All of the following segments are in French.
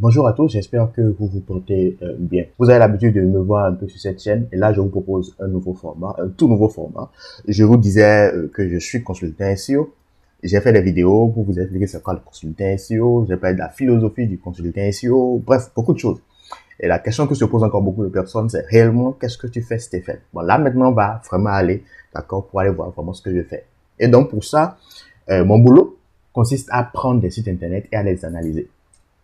Bonjour à tous, j'espère que vous vous portez bien. Vous avez l'habitude de me voir un peu sur cette chaîne et là je vous propose un nouveau format, un tout nouveau format. Je vous disais que je suis consultant SEO. J'ai fait des vidéos pour vous expliquer c'est quoi le consultant SEO, j'ai parlé de la philosophie du consultant SEO, bref, beaucoup de choses. Et la question que se pose encore beaucoup de personnes, c'est réellement qu'est-ce que tu fais, Stéphane? Bon, là maintenant on va vraiment aller, d'accord, pour aller voir vraiment ce que je fais. Et donc pour ça, mon boulot consiste à prendre des sites internet et à les analyser.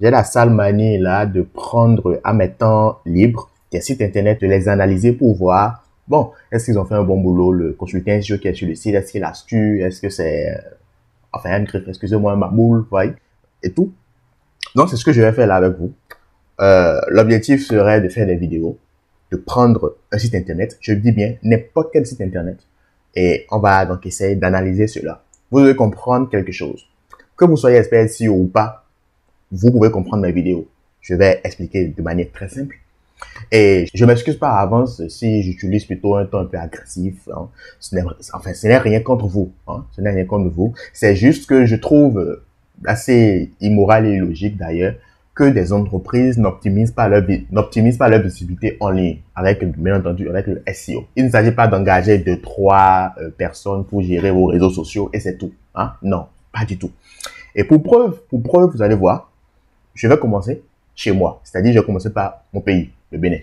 J'ai la sale manie là de prendre à mes temps libres des sites internet, de les analyser pour voir, bon, est-ce qu'ils ont fait un bon boulot, le consultant SEO qui est sur le site, est-ce qu'il a astuce, est-ce que c'est, enfin, un griffe, excusez-moi, ma boule, voyez, et tout. Donc, c'est ce que je vais faire là avec vous. L'objectif serait de faire des vidéos, de prendre un site internet, je dis bien n'importe quel site internet, et on va donc essayer d'analyser cela. Vous devez comprendre quelque chose. Que vous soyez expert SEO ou pas, vous pouvez comprendre mes vidéos. Je vais expliquer de manière très simple. Et je m'excuse par avance si j'utilise plutôt un ton un peu agressif. Hein. Ce n'est rien contre vous. Hein. Ce n'est rien contre vous. C'est juste que je trouve assez immoral et illogique d'ailleurs que des entreprises n'optimisent pas leur visibilité en ligne avec, bien entendu, avec le SEO. Il ne s'agit pas d'engager 2-3 personnes pour gérer vos réseaux sociaux et c'est tout. Hein. Non, pas du tout. Et pour preuve, vous allez voir, je vais commencer chez moi. C'est-à-dire, je vais commencer par mon pays, le Bénin.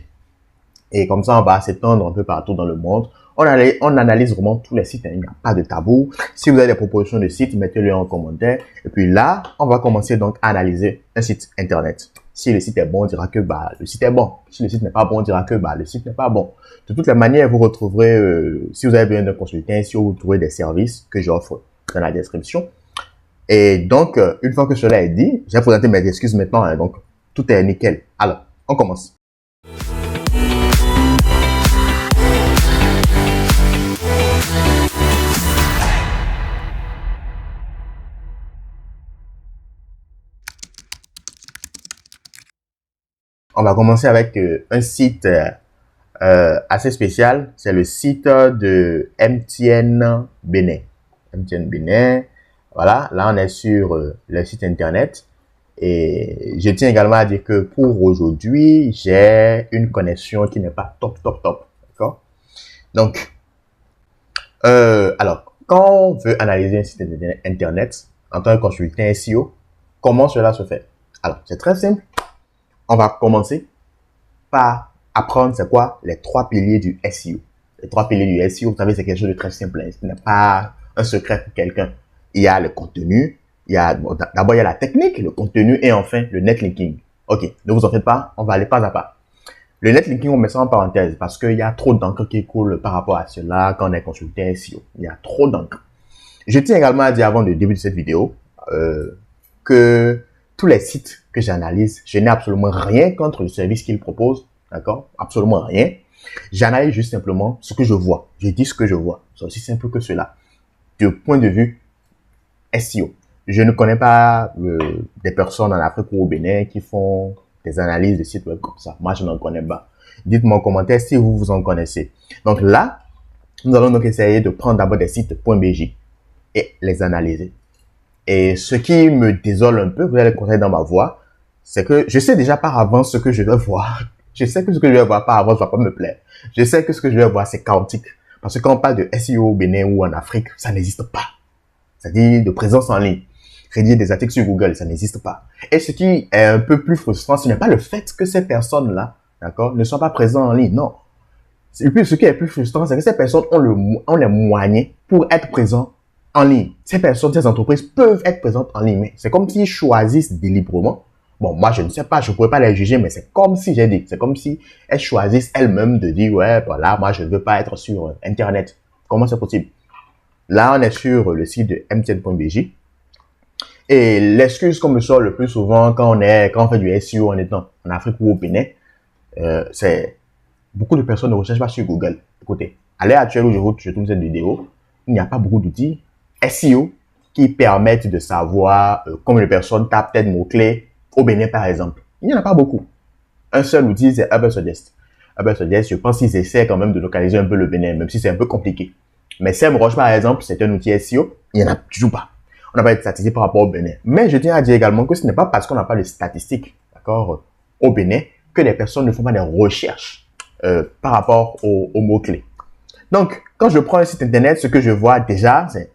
Et comme ça, on va s'étendre un peu partout dans le monde. On analyse vraiment tous les sites. Il n'y a pas de tabou. Si vous avez des propositions de sites, mettez-les en commentaire. Et puis là, on va commencer donc à analyser un site internet. Si le site est bon, on dira que bah, le site est bon. Si le site n'est pas bon, on dira que bah, le site n'est pas bon. De toutes les manières, vous retrouverez, si vous avez besoin d'un consultant, si vous trouvez des services que j'offre dans la description. Et donc, une fois que cela est dit, j'ai présenté mes excuses maintenant, hein, donc tout est nickel. Alors, on commence. On va commencer avec un site assez spécial. C'est le site de MTN Bénin. MTN Bénin. Voilà, là on est sur le site internet. Et je tiens également à dire que pour aujourd'hui, j'ai une connexion qui n'est pas top. D'accord? Donc, alors, quand on veut analyser un site internet en tant que consultant SEO, comment cela se fait? Alors, c'est très simple. On va commencer par apprendre c'est quoi les 3 piliers du SEO. Les 3 piliers du SEO, vous savez, c'est quelque chose de très simple. Hein. Ce n'est pas un secret pour quelqu'un. Il y a le contenu, d'abord il y a la technique, le contenu et enfin le netlinking. Ok, ne vous en faites pas, on va aller pas à pas. Le netlinking, on met ça en parenthèse parce qu'il y a trop d'encre qui coule par rapport à cela quand on est consultant SEO. Il y a trop d'encre. Je tiens également à dire avant le début de cette vidéo que tous les sites que j'analyse, je n'ai absolument rien contre le service qu'ils proposent, d'accord? Absolument rien. J'analyse juste simplement ce que je vois. Je dis ce que je vois. C'est aussi simple que cela. Du point de vue SEO. Je ne connais pas des personnes en Afrique ou au Bénin qui font des analyses de sites web comme ça. Moi, je n'en connais pas. Dites-moi en commentaire si vous vous en connaissez. Donc là, nous allons donc essayer de prendre d'abord des sites .bj et les analyser. Et ce qui me désole un peu, vous allez le constater dans ma voix, c'est que je sais déjà par avance ce que je vais voir. Je sais que ce que je vais voir par avance va pas me plaire. Je sais que ce que je vais voir, c'est chaotique. Parce que quand on parle de SEO au Bénin ou en Afrique, ça n'existe pas. C'est-à-dire de présence en ligne. Rédiger des articles sur Google, ça n'existe pas. Et ce qui est un peu plus frustrant, ce n'est pas le fait que ces personnes-là, d'accord, ne soient pas présentes en ligne. Non. Et puis, ce qui est plus frustrant, c'est que ces personnes ont les moyens pour être présents en ligne. Ces personnes, ces entreprises peuvent être présentes en ligne. Mais c'est comme s'ils choisissent délibérément. Bon, moi, je ne sais pas, je ne pourrais pas les juger, mais c'est comme si, j'ai dit, c'est comme si elles choisissent elles-mêmes de dire, ouais, voilà, moi, je ne veux pas être sur Internet. Comment c'est possible? Là, on est sur le site de mtn.bj. Et l'excuse qu'on me sort le plus souvent quand on fait du SEO en étant en Afrique ou au Bénin, c'est beaucoup de personnes ne recherchent pas sur Google. Écoutez, à l'heure actuelle où je tourne cette vidéo, il n'y a pas beaucoup d'outils SEO qui permettent de savoir combien de personnes tapent tel mot-clé au Bénin, par exemple. Il n'y en a pas beaucoup. Un seul outil, c'est Ubersuggest. Ubersuggest, je pense qu'ils essaient quand même de localiser un peu le Bénin, même si c'est un peu compliqué. Mais SEMrush, par exemple, c'est un outil SEO. Il n'y en a toujours pas. On n'a pas de statistiques par rapport au Bénin. Mais je tiens à dire également que ce n'est pas parce qu'on n'a pas de statistiques d'accord, au Bénin, que les personnes ne font pas des recherches par rapport aux mots-clés. Donc, quand je prends un site internet, ce que je vois déjà, c'est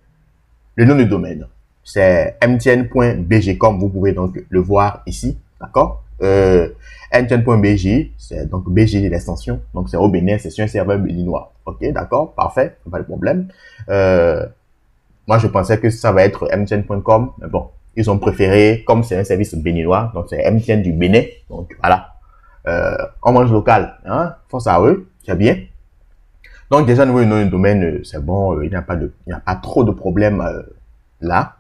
le nom de domaine. C'est mtn.bg, comme vous pouvez donc le voir ici, d'accord? mtn.bg, c'est donc BG l'extension, donc c'est au Bénin, c'est sur un serveur béninois. Ok, d'accord, parfait, pas de problème. Moi, je pensais que ça va être mtn.com, mais bon, ils ont préféré, comme c'est un service béninois, donc c'est MTN du Bénin, donc voilà. On mange local, hein, force à eux, c'est bien. Donc déjà, nous, le nom de domaine, c'est bon, il n'y a pas trop de problèmes là.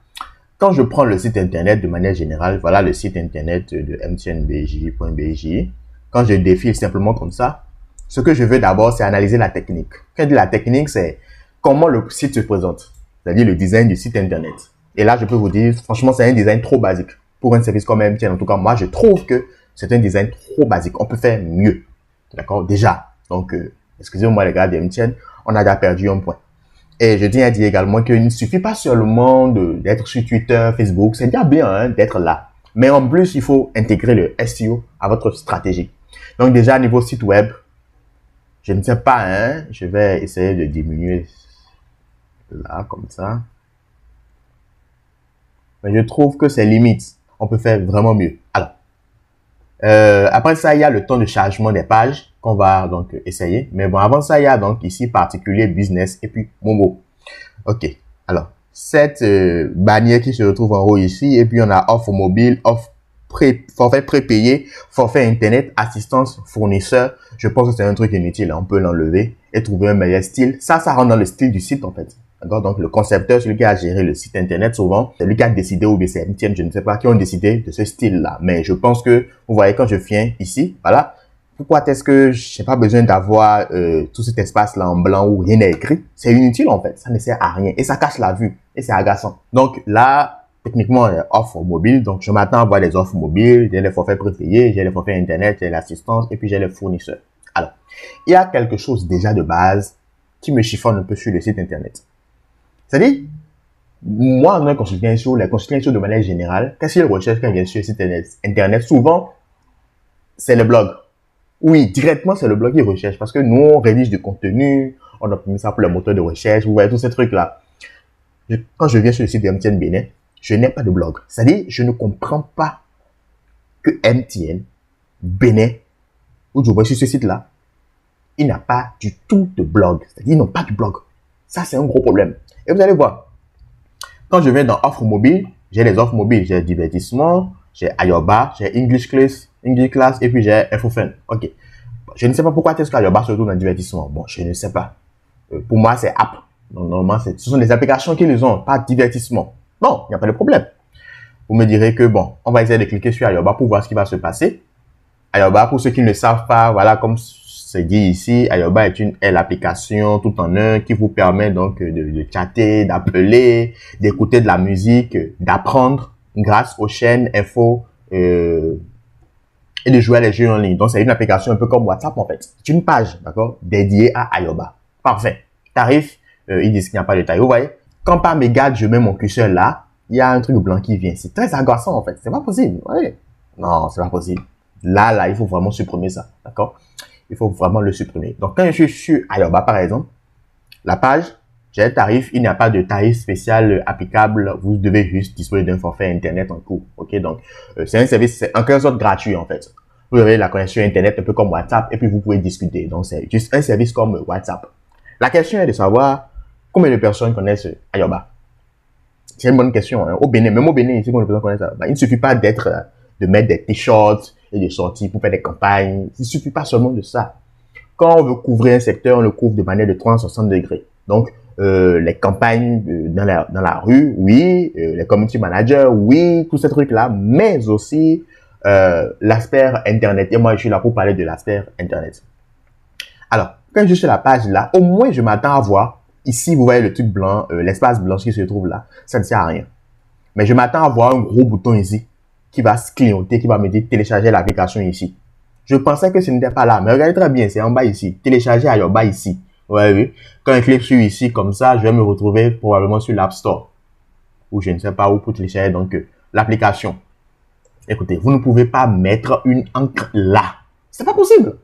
Quand je prends le site internet de manière générale, voilà le site internet de mtnbj.bj. Quand je défile simplement comme ça, ce que je veux d'abord, c'est analyser la technique. Quand je dis la technique, c'est comment le site se présente, c'est-à-dire le design du site internet. Et là, je peux vous dire, franchement, c'est un design trop basique. Pour un service comme MTN, en tout cas, moi, je trouve que c'est un design trop basique. On peut faire mieux. D'accord? Déjà. Donc, excusez-moi les gars de MTN, on a déjà perdu un point. Et je tiens à dire également qu'il ne suffit pas seulement d'être sur Twitter, Facebook, c'est déjà bien hein, d'être là. Mais en plus, il faut intégrer le SEO à votre stratégie. Donc déjà, niveau site web, je ne sais pas, hein, je vais essayer de diminuer là, comme ça. Mais je trouve que c'est limite. On peut faire vraiment mieux. Alors, après ça, il y a le temps de chargement des pages qu'on va donc essayer. Mais bon, avant ça, il y a donc ici particulier, business et puis Momo. Ok. Alors, cette bannière qui se retrouve en haut ici et puis on a offre mobile, offre forfait prépayé, forfait internet, assistance fournisseur. Je pense que c'est un truc inutile. On peut l'enlever et trouver un meilleur style. Ça rentre dans le style du site en fait. D'accord? Donc, le concepteur, celui qui a géré le site internet, souvent, c'est lui qui a décidé, ou bien c'est MTN, je ne sais pas, qui ont décidé de ce style-là. Mais je pense que, vous voyez, quand je viens ici, voilà, pourquoi est-ce que j'ai pas besoin d'avoir tout cet espace-là en blanc où rien n'est écrit? C'est inutile, en fait. Ça ne sert à rien. Et ça cache la vue. Et c'est agaçant. Donc, là, techniquement, offre mobile. Donc, je m'attends à avoir des offres mobiles. J'ai les forfaits prépayés, j'ai les forfaits internet, j'ai l'assistance, et puis j'ai les fournisseurs. Alors, il y a quelque chose déjà de base qui me chiffonne un peu sur le site internet. C'est-à-dire, moi, en un consultant SEO, les consultants SEO de manière générale, qu'est-ce qu'ils recherchent quand ils viennent sur le site internet? Souvent, c'est le blog. Oui, directement, c'est le blog qu'ils recherchent parce que nous, on rédige du contenu, on optimise ça pour le moteur de recherche, vous voyez, tous ces trucs-là. Quand je viens sur le site de MTN Bénin, je n'ai pas de blog. C'est-à-dire, je ne comprends pas que MTN Bénin, où je vois sur ce site-là, il n'a pas du tout de blog. C'est-à-dire, ils n'ont pas de blog. Ça, c'est un gros problème. Et vous allez voir, quand je viens dans offre mobile, j'ai les offres mobiles, j'ai divertissement, j'ai Ayoba, j'ai English Class et puis j'ai Infofun. Ok. Je ne sais pas pourquoi est-ce qu'Ayoba se retrouve dans divertissement. Bon, je ne sais pas. Pour moi, c'est app. Donc, normalement, ce sont des applications qui les ont, pas divertissement. Non, il n'y a pas de problème. Vous me direz que bon, on va essayer de cliquer sur Ayoba pour voir ce qui va se passer. Ayoba, pour ceux qui ne le savent pas, voilà, comme c'est dit ici, Ayoba est l'application tout en un qui vous permet donc de chatter, d'appeler, d'écouter de la musique, d'apprendre grâce aux chaînes info et de jouer à les jeux en ligne. Donc, c'est une application un peu comme WhatsApp en fait. C'est une page, d'accord, dédiée à Ayoba. Parfait. Tarif, ils disent qu'il n'y a pas de tarif. Vous voyez, quand par mégarde, je mets mon curseur là, il y a un truc blanc qui vient. C'est très agaçant en fait. C'est pas possible. Ouais. Non, c'est pas possible. Là, il faut vraiment supprimer ça, d'accord? Il faut vraiment le supprimer. Donc, quand je suis sur Ayoba, par exemple, la page, j'ai un tarif, il n'y a pas de tarif spécial applicable. Vous devez juste disposer d'un forfait Internet en cours. Ok, donc, c'est un service, c'est en quelque sorte gratuit, en fait. Vous avez la connexion Internet un peu comme WhatsApp et puis vous pouvez discuter. Donc, c'est juste un service comme WhatsApp. La question est de savoir combien de personnes connaissent Ayoba. C'est une bonne question. Hein. Au Bénin, même au Bénin, ici, combien de personnes connaissent Ayoba. Il ne suffit pas de mettre des t-shirts et de sortir pour faire des campagnes. Il ne suffit pas seulement de ça. Quand on veut couvrir un secteur, on le couvre de manière de 360 degrés. Donc, les campagnes dans la rue, oui, les community managers, oui, tous ces trucs-là, mais aussi l'aspect Internet. Et moi, je suis là pour parler de l'aspect Internet. Alors, quand je suis sur la page là, au moins, je m'attends à voir, ici, vous voyez le truc blanc, l'espace blanc qui se trouve là, ça ne sert à rien. Mais je m'attends à voir un gros bouton ici qui va se clignoter, qui va me dire télécharger l'application ici. Je pensais que ce n'était pas là, mais regardez très bien, c'est en bas ici. Télécharger Ayoba ici. Ouais, oui. Quand je clique sur ici, comme ça, je vais me retrouver probablement sur l'App Store. Ou je ne sais pas où pour télécharger donc l'application. Écoutez, vous ne pouvez pas mettre une encre là. C'est pas possible.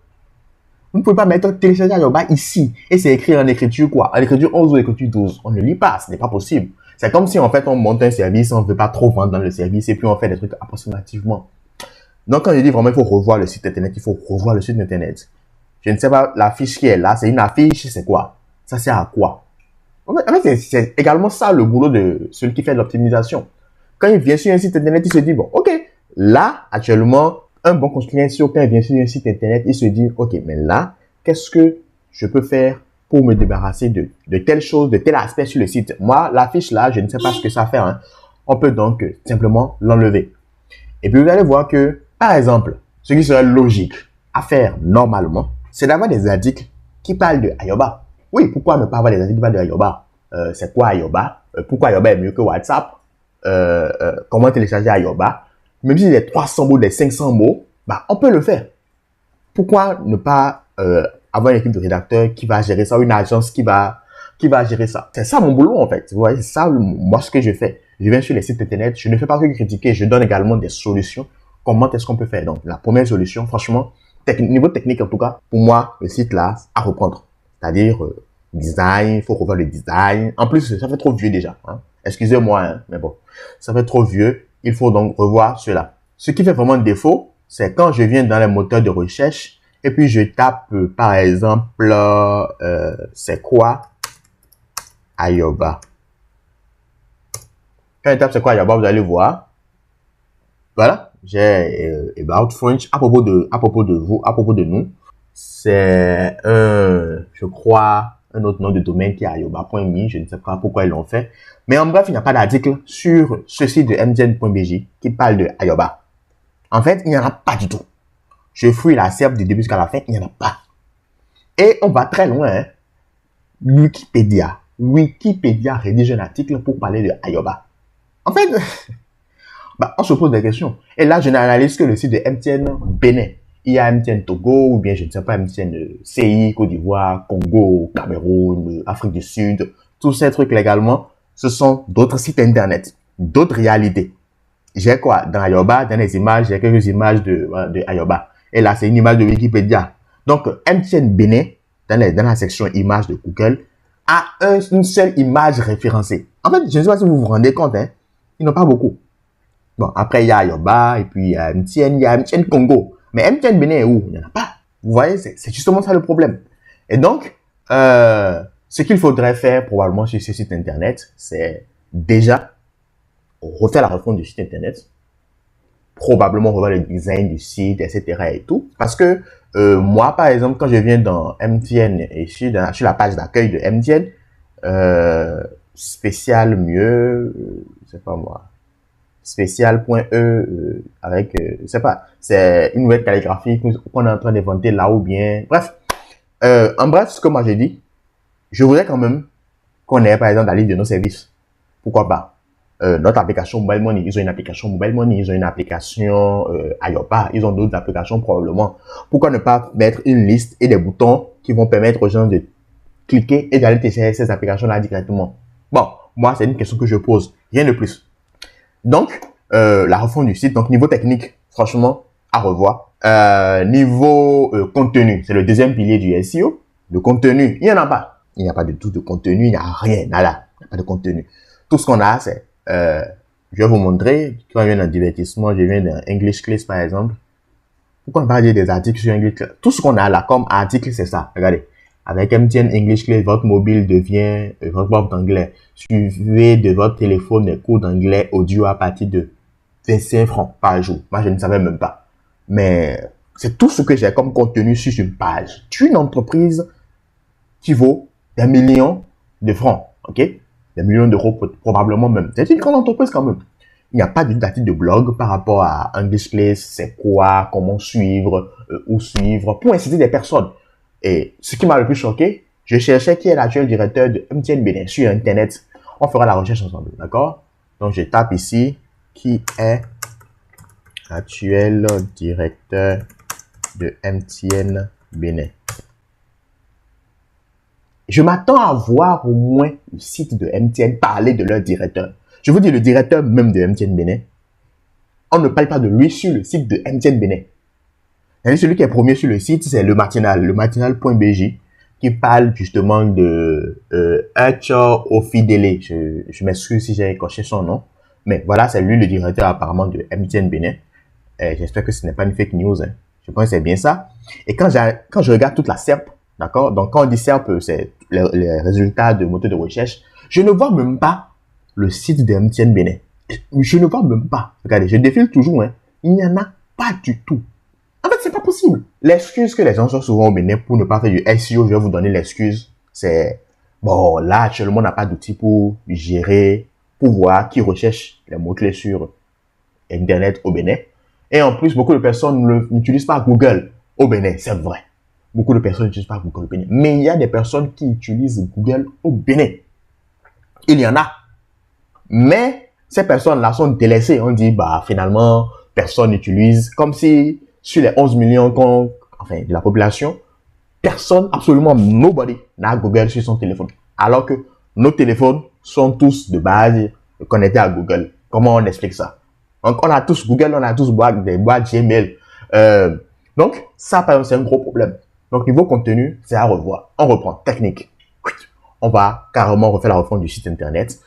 Vous ne pouvez pas mettre télécharger Ayoba ici. Et c'est écrit en écriture quoi? En écriture 11 ou écriture 12. On ne lit pas. Ce n'est pas possible. C'est comme si en fait on monte un service, on ne veut pas trop vendre dans le service et puis on fait des trucs approximativement. Donc quand je dis vraiment il faut revoir le site internet, il faut revoir le site internet. Je ne sais pas, l'affiche qui est là, c'est une affiche, c'est quoi? Ça sert à quoi? En fait, c'est également ça le boulot de celui qui fait de l'optimisation. Quand il vient sur un site internet, il se dit, bon, ok, là, actuellement, un bon consultant SEO, quand il vient sur un site internet, il se dit, ok, mais là, qu'est-ce que je peux faire pour me débarrasser de telle chose, de tel aspect sur le site? Moi, l'affiche là, je ne sais pas ce que ça fait. Hein. On peut donc simplement l'enlever. Et puis, vous allez voir que, par exemple, ce qui serait logique à faire normalement, c'est d'avoir des articles qui parlent de Ayoba. Oui, pourquoi ne pas avoir des articles qui parlent de Ayoba? C'est quoi Ayoba? Pourquoi Ayoba est mieux que WhatsApp? Comment télécharger Ayoba? Même si c'est 300 mots, des 500 mots, bah, on peut le faire. Pourquoi ne pas avoir une équipe de rédacteurs qui va gérer ça, une agence qui va gérer ça? C'est ça mon boulot en fait. Vous voyez, c'est ça moi ce que je fais. Je viens sur les sites internet, je ne fais pas que critiquer, je donne également des solutions. Comment est-ce qu'on peut faire? Donc la première solution, franchement, niveau technique en tout cas, pour moi, le site là, à reprendre. C'est-à-dire design, il faut revoir le design. En plus, ça fait trop vieux déjà. Hein. Excusez-moi, hein, mais bon, ça fait trop vieux. Il faut donc revoir cela. Ce qui fait vraiment défaut, c'est quand je viens dans les moteurs de recherche et puis je tape, par exemple, c'est quoi Ayoba. Quand je tape c'est quoi Ayoba, vous allez voir. Voilà, j'ai About French à propos de vous, à propos de nous. C'est je crois, un autre nom de domaine qui est ayoba.me. Je ne sais pas pourquoi ils l'ont fait. Mais en bref, il n'y a pas d'article sur ce site de mtn.bg qui parle de Ayoba. En fait, il n'y en a pas du tout. Je fouille la SERP du début jusqu'à la fin, il n'y en a pas. Et on va très loin. Hein. Wikipédia rédige un article pour parler de Ayoba. En fait, bah, on se pose des questions. Et là, je n'analyse que le site de MTN Bénin. Il y a MTN Togo, ou bien, je ne sais pas, MTN CI, Côte d'Ivoire, Congo, Cameroun, Afrique du Sud. Tous ces trucs légalement, ce sont d'autres sites internet, d'autres réalités. J'ai quoi? Dans Ayoba, dans les images, j'ai quelques images de Ayoba. Et là, c'est une image de Wikipédia. Donc, MTN Bénin, dans la section images de Google, a une seule image référencée. En fait, je ne sais pas si vous vous rendez compte, hein. Ils n'ont pas beaucoup. Bon, après, il y a Ayoba, et puis il y a MTN Congo. Mais MTN Bénin est où? Il n'y en a pas. Vous voyez, c'est justement ça le problème. Et donc, ce qu'il faudrait faire probablement sur ce site internet, c'est déjà refaire la refonte du site internet, probablement revoir le design du site, etc. et tout. Parce que moi, par exemple, quand je viens dans MTN et je suis sur la page d'accueil de MTN, spécial mieux, je sais pas moi, spécial.e avec, je sais pas, c'est une nouvelle calligraphie qu'on est en train d'inventer là ou bien, bref. En bref, ce que moi j'ai dit, je voudrais quand même qu'on ait par exemple la liste de nos services. Pourquoi pas? Notre application Mobile Money, ils ont une application Mobile Money, ils ont une application Ayoba, ils ont d'autres applications probablement. Pourquoi ne pas mettre une liste et des boutons qui vont permettre aux gens de cliquer et d'aller télécharger ces applications-là directement? Bon, moi c'est une question que je pose, rien de plus. Donc, la refonte du site, donc niveau technique, franchement, à revoir. Niveau contenu, c'est le deuxième pilier du SEO. Le contenu, il n'y en a pas. Il n'y a pas du tout de contenu, il n'y a rien, nada. Il n'y a pas de contenu. Tout ce qu'on a, c'est, je vais vous montrer, quand je viens d'un divertissement, je viens d'un English Class par exemple. Pourquoi ne pas dire des articles sur English Class? Tout ce qu'on a là comme article, c'est ça. Regardez. Avec MTN English Class, votre mobile devient votre prof d'anglais. Suivez de votre téléphone des cours d'anglais audio à partir de 25 francs par jour. Moi, je ne savais même pas. Mais c'est tout ce que j'ai comme contenu sur une page. Tu es une entreprise qui vaut des millions de francs, ok? Des millions d'euros probablement même. C'est une grande entreprise quand même. Il n'y a pas d'article de blog par rapport à English Class, c'est quoi, comment suivre, où suivre, pour inciter des personnes. Et ce qui m'a le plus choqué, je cherchais qui est l'actuel directeur de MTN Bénin sur Internet. On fera la recherche ensemble, d'accord? Donc, je tape ici, qui est actuel directeur de MTN Bénin. Je m'attends à voir au moins le site de MTN parler de leur directeur. Je vous dis le directeur même de MTN Bénin. on ne parle pas de lui sur le site de MTN Bénin. Celui qui est premier sur le site, c'est le matinal.bj, qui parle justement de Hector Ofidele. Je m'excuse si j'ai écorché son nom. Mais voilà, c'est lui le directeur apparemment de MTN Bénin. J'espère que ce n'est pas une fake news. Hein. Je pense que c'est bien ça. Et quand je regarde toute la SERP, d'accord? Donc quand on dit SERP, c'est les résultats de moteur de recherche. Je ne vois même pas le site de MTN Bénin. Je ne vois même pas. Regardez, je défile toujours. Hein. Il n'y en a pas du tout. En fait, c'est pas possible. L'excuse que les gens sont souvent au Bénin pour ne pas faire du SEO, je vais vous donner l'excuse. C'est, bon, là, actuellement, on n'a pas d'outils pour gérer, pour voir qui recherche les mots-clés sur Internet au Bénin. Et en plus, beaucoup de personnes n'utilisent pas Google au Bénin, c'est vrai. Beaucoup de personnes n'utilisent pas Google au Bénin. Mais il y a des personnes qui utilisent Google au Bénin. Il y en a. Mais ces personnes-là sont délaissées. On dit, bah, finalement, personne n'utilise. Comme si, sur les 11 millions de la population, personne, absolument nobody, n'a Google sur son téléphone. Alors que nos téléphones sont tous de base connectés à Google. Comment on explique ça? Donc, on a tous Google, on a tous des boîtes Gmail. Donc, ça, par exemple, c'est un gros problème. Donc, niveau contenu, c'est à revoir. On reprend technique. On va carrément refaire la refonte du site internet.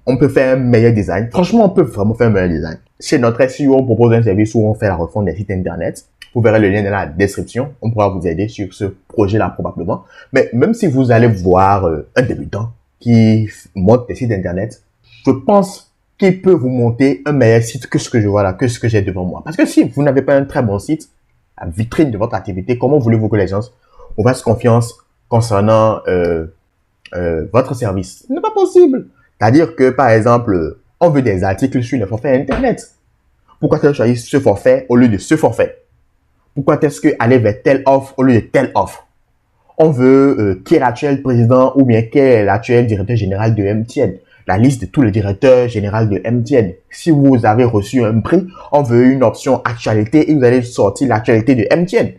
On peut faire un meilleur design. Franchement, on peut vraiment faire un meilleur design. Chez notre SEO, on propose un service où on fait la refonte des sites internet. Vous verrez le lien dans la description. On pourra vous aider sur ce projet-là probablement. Mais même si vous allez voir un débutant qui monte des sites internet, je pense qu'il peut vous monter un meilleur site que ce que je vois là, que ce que j'ai devant moi. Parce que si vous n'avez pas un très bon site, la vitrine de votre activité, comment voulez-vous que les gens vous fassent confiance concernant votre service? Ce n'est pas possible. C'est-à-dire que, par exemple, on veut des articles sur les forfaits Internet. Pourquoi tu as choisi ce forfait au lieu de ce forfait? Pourquoi est-ce que aller vers telle offre au lieu de telle offre? On veut qui est l'actuel président ou bien qui est l'actuel directeur général de MTN. La liste de tous les directeurs généraux de MTN. Si vous avez reçu un prix, on veut une option actualité et vous allez sortir l'actualité de MTN.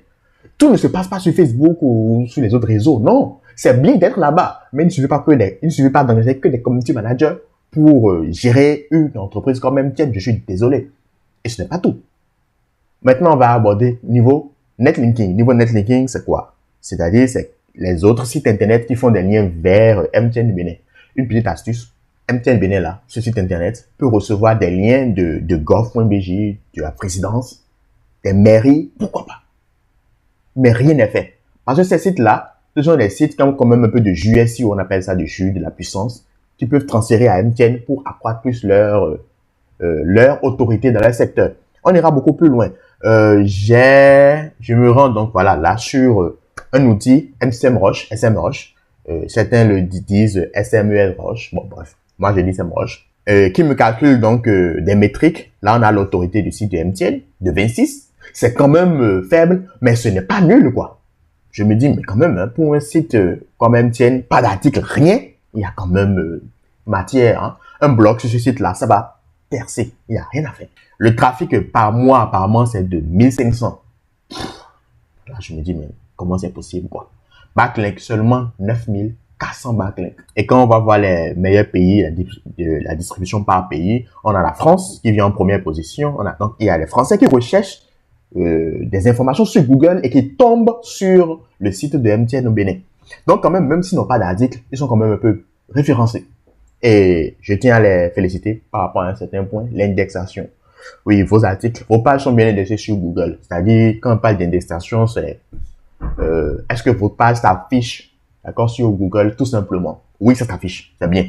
Tout ne se passe pas sur Facebook ou sur les autres réseaux. Non, c'est bien d'être là-bas, mais il ne suffit pas d'engager que des community managers pour gérer une entreprise comme MTN. Je suis désolé. Et ce n'est pas tout. Maintenant, on va aborder niveau netlinking. Niveau netlinking, c'est quoi? C'est-à-dire, c'est les autres sites internet qui font des liens vers MTN Bénin. Une petite astuce. MTN Bénin, là, ce site internet, peut recevoir des liens de gov.bj, de la présidence, des mairies, pourquoi pas? Mais rien n'est fait. Parce que ces sites-là, ce sont des sites qui ont quand même un peu de jus SEO, on appelle ça du jus, de la puissance, qui peuvent transférer à MTN pour accroître plus leur autorité dans le secteur. On ira beaucoup plus loin. Je me rends donc voilà là sur un outil SEMrush. Certains le disent SEMrush. Bon bref, moi je dis SEMrush. Qui me calcule donc des métriques. Là on a l'autorité du site de MTN de 26. C'est quand même faible, mais ce n'est pas nul quoi. Je me dis mais quand même hein, pour un site comme MTN, pas d'article, rien. Il y a quand même matière. Hein. Un blog sur ce site là, ça va percer. Il n'y a rien à faire. Le trafic par mois, apparemment, c'est de 1500. Là, je me dis, mais comment c'est possible, quoi? Backlink, seulement 9400 backlinks. Et quand on va voir les meilleurs pays, la distribution par pays, on a la France qui vient en première position. Donc, il y a les Français qui recherchent des informations sur Google et qui tombent sur le site de MTN au Bénin. Donc, quand même s'ils n'ont pas d'article, ils sont quand même un peu référencés. Et je tiens à les féliciter par rapport à un certain point, l'indexation. Oui, vos articles, vos pages sont bien indexées sur Google. C'est-à-dire, quand on parle d'indexation, c'est est-ce que vos pages s'affichent, d'accord, sur Google, tout simplement. Oui, ça s'affiche, c'est bien.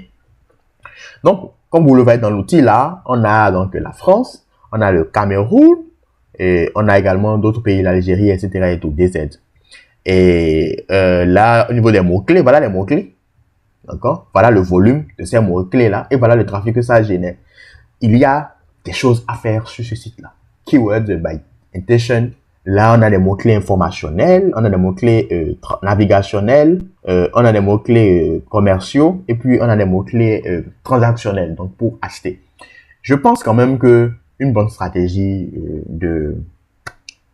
Donc, comme vous le voyez dans l'outil là, on a donc la France, on a le Cameroun, et on a également d'autres pays, l'Algérie, etc. et tout, DZ. Et là, au niveau des mots-clés, voilà les mots-clés. D'accord? Voilà le volume de ces mots-clés là, et voilà le trafic que ça génère. Il y a des choses à faire sur ce site-là. Keywords by intention. Là, on a des mots-clés informationnels, on a des mots-clés navigationnels, on a des mots-clés commerciaux, et puis on a des mots-clés transactionnels, donc pour acheter. Je pense quand même que une bonne stratégie de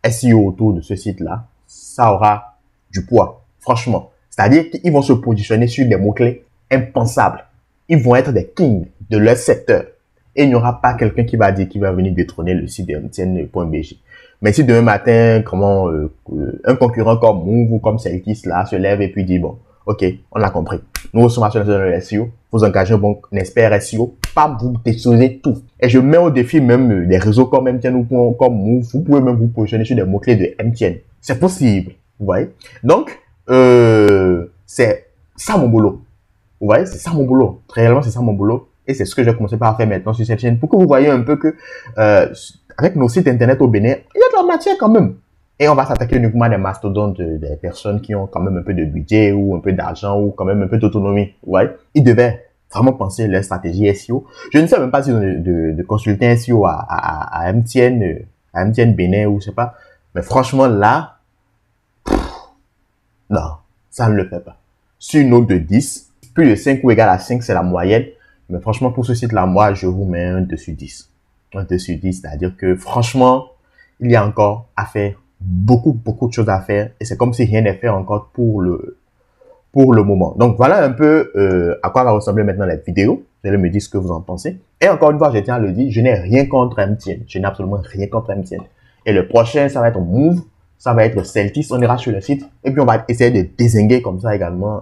SEO autour de ce site-là, ça aura du poids, franchement. C'est-à-dire qu'ils vont se positionner sur des mots-clés impensables. Ils vont être des kings de leur secteur. et il n'y aura pas quelqu'un qui va dire qu'il va venir détrôner le site de MTN.bg. Mais si demain matin, un concurrent comme Move ou comme Celtis là se lève et puis dit bon, ok, on a compris. Nous sommes sur le SEO, vous engagez un bon expert SEO, pas vous détruisez tout. Et je mets au défi même des réseaux comme MTN ou comme Move, vous pouvez même vous positionner sur des mots-clés de MTN. C'est possible, vous voyez. Donc, c'est ça mon boulot. Vous voyez, c'est ça mon boulot. Réellement, c'est ça mon boulot. Et c'est ce que je vais commencer par faire maintenant sur cette chaîne pour que vous voyez un peu que avec nos sites internet au Bénin, il y a de la matière quand même. Et on va s'attaquer uniquement à des mastodontes, des personnes qui ont quand même un peu de budget ou un peu d'argent ou quand même un peu d'autonomie. Vous voyez, ils devaient vraiment penser leur stratégie SEO. Je ne sais même pas si de consulter un SEO à MTN Bénin ou je sais pas. Mais franchement là, non, ça ne le fait pas. Sur une note de 10, plus de 5 ou égal à 5, c'est la moyenne. Mais franchement, pour ce site-là, moi, je vous mets un 2 sur 10. Un 2 sur 10, c'est-à-dire que franchement, il y a encore à faire. Beaucoup de choses à faire. Et c'est comme si rien n'est fait encore pour le moment. Donc, voilà un peu à quoi va ressembler maintenant la vidéo. Vous allez me dire ce que vous en pensez. Et encore une fois, je tiens à le dire, je n'ai rien contre MTN. Je n'ai absolument rien contre MTN. Et le prochain, ça va être Move. Ça va être Celtis. On ira sur le site. Et puis, on va essayer de dézinguer comme ça également.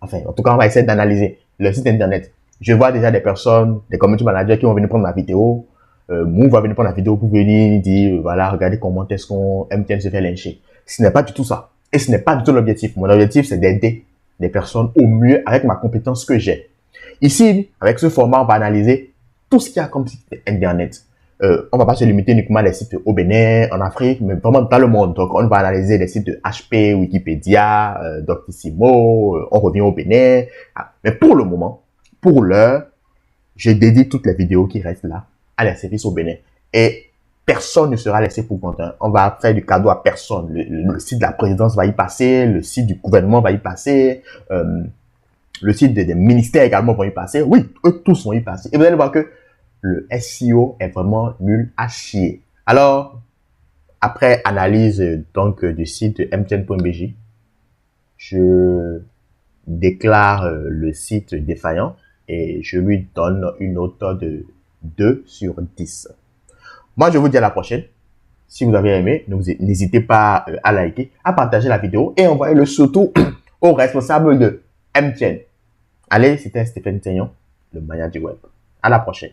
Enfin, en tout cas, on va essayer d'analyser le site internet. Je vois déjà des personnes, des community managers qui vont venir prendre ma vidéo. Move va venir prendre la vidéo pour venir dire, voilà, regardez comment est-ce qu'on MTN se fait lyncher. Ce n'est pas du tout ça. Et ce n'est pas du tout l'objectif. Mon objectif, c'est d'aider des personnes au mieux avec ma compétence que j'ai. Ici, avec ce format, on va analyser tout ce qu'il y a comme site internet. On va pas se limiter uniquement à les sites au Bénin, en Afrique, mais vraiment dans le monde. Donc, on va analyser les sites de HP, Wikipédia, Doctissimo, on revient au Bénin. Mais pour le moment, pour l'heure, je dédie toutes les vidéos qui restent là à les services au Bénin. Et personne ne sera laissé pour compte. On va faire du cadeau à personne. Le site de la présidence va y passer, le site du gouvernement va y passer, le site des ministères également vont y passer. Oui, eux tous vont y passer. Et vous allez voir que le SEO est vraiment nul à chier. Alors, après analyse donc du site mtn.bg, je déclare le site défaillant et je lui donne une note de 2 sur 10. Moi, je vous dis à la prochaine. Si vous avez aimé, n'hésitez pas à liker, à partager la vidéo et envoyez-le surtout aux responsables de MTN. Allez, c'était Stéphane Taignon, le Maya du web. À la prochaine.